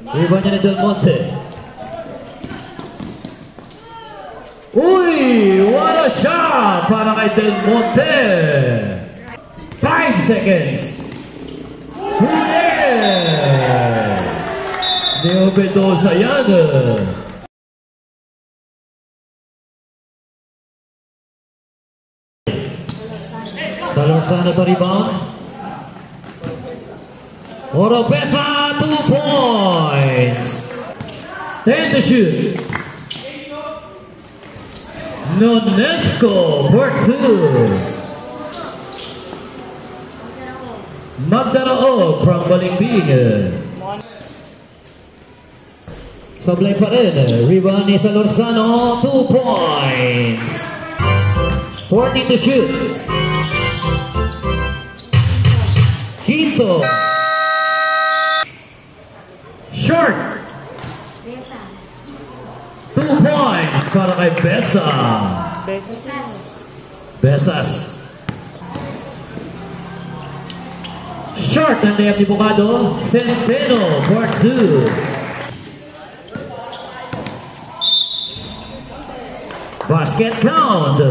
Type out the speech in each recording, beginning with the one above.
Rebound niya ni Del Monte. Uy! What a shot! Para kay Del Monte. 5 seconds. Neo Mendoza yan. Salorzano sa rebound. Oropesa, 2 points. 10 to shoot. Nonesco for 2. Magdarao from Balimbing. Sablay pa rin. Rebound ni Salorzano, 2 points. 40 to shoot. Quinto. Short. 2 points para kay Besa. Besas. Short ang layup ni Bocado. Centeno for 2. Basket count.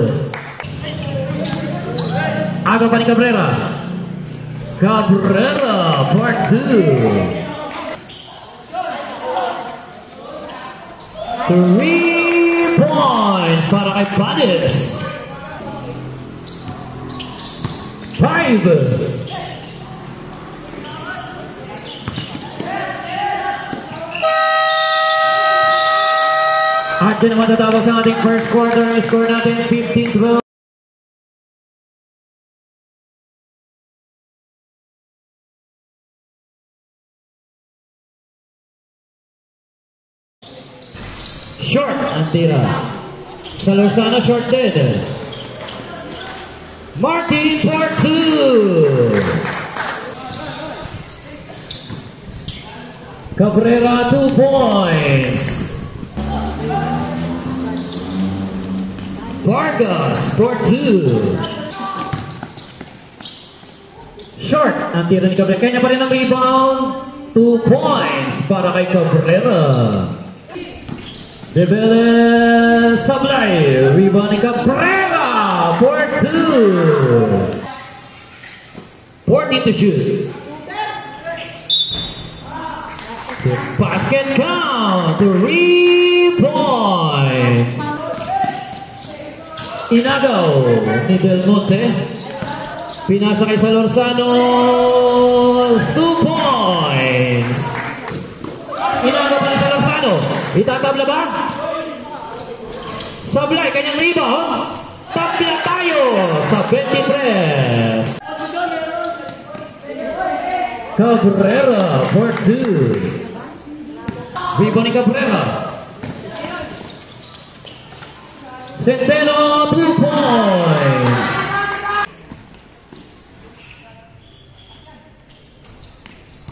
Aga pa ni Cabrera. Cabrera for 2. 3 points para kay Panis. 5. At yun naman tatapos ang ating first quarter. Score natin 15-12. Short ang tira. Salorzano short din. Martin for 2. Cabrera 2 points. Vargas for 2. Short ang tira ni Cabrera. Kanya pa rin ang rebound. 2 points para kay Cabrera. Debele Sablay, rebound ni Cabrera for 2. 40 to shoot. The basket count, 3 points. Inagaw ni Del Monte. Pinasa kay Salorzano, 2 points. Inagaw pa ni Salorzano. Itatabla ba? Sablay, kanyang rebound. Tabla tayo sa 23. Cabrera for 2. Rebound ni Cabrera. Centeno, 2 points.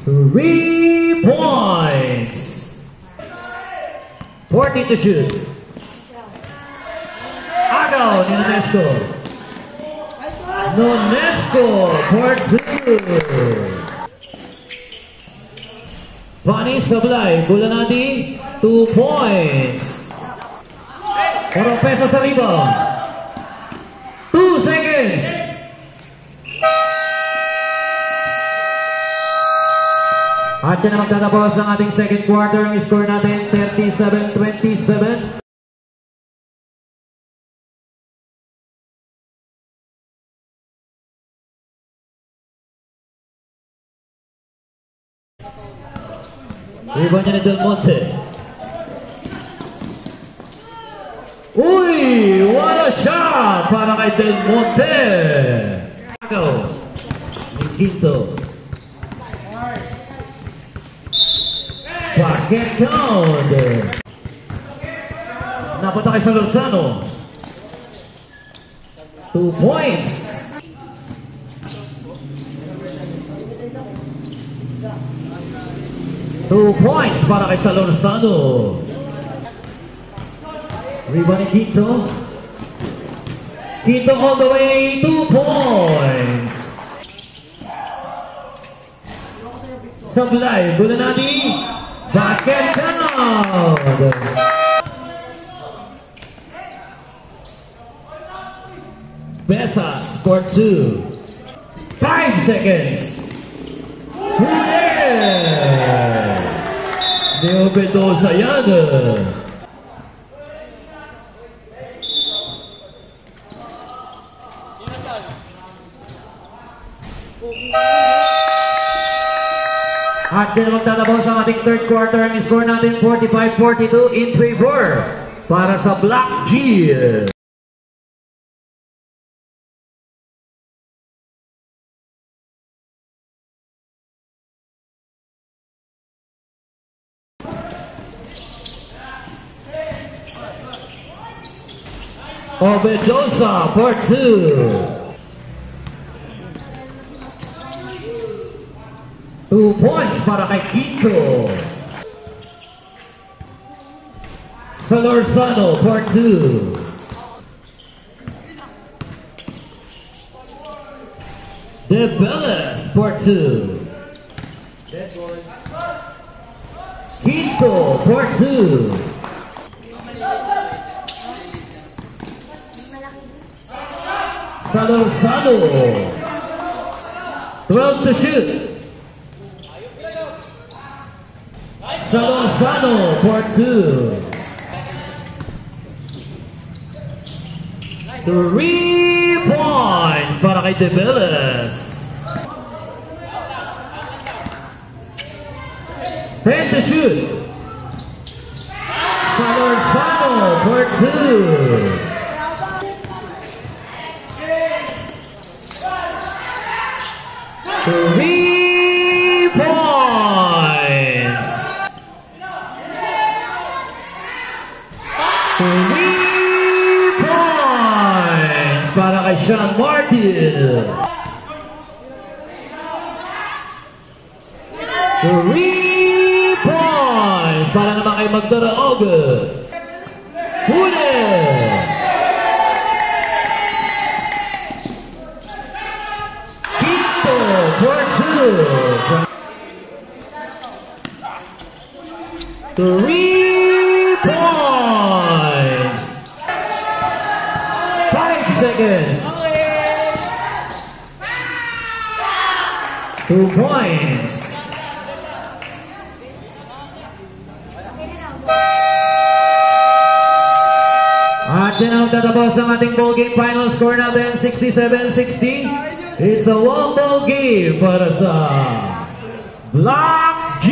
Three points. 40 to shoot. Agaw ni Nonesco. Nonesco for 2. Vani Sablay, Bulanadi, 2 points. Oropesa sa rebound. 2 seconds. At yan na magtatapos ang ating second quarter. Ang score natin 37-27. Rebound niya ni Del Monte. Uy! What a shot! Para kay Del Monte. Go! Quinto. Basket count. Napunta kay Salorzano. 2 points. Two points para kay Salorzano. Rebound ni Quinto. Quinto all the way, 2 points. Sablay, Bulanadi. Basket down! Besas for 2. 5 seconds. Yeah! Neo Mendoza yan. At din magtatapos ang ating third quarter. Ang score natin 45-42 in favor para sa Black G. Obedosa for 2. 2 points para kay Quito. Salorzano for 2. Debeles for 2. Quito for 2. Salorzano. 12 to shoot. Salorzano for 2. 3 points para kay Debeles. 10 to shoot. Salorzano for 2. 3 points. 3 points para kay Sean Martin. 3 points para naman kay Magdaraog. Huli! Quito for 2. 3 points. 5 seconds. 2 points. At yan ang tatapos ng ating ball game. Final score natin 67-60. It's a one ball game para sa Black G.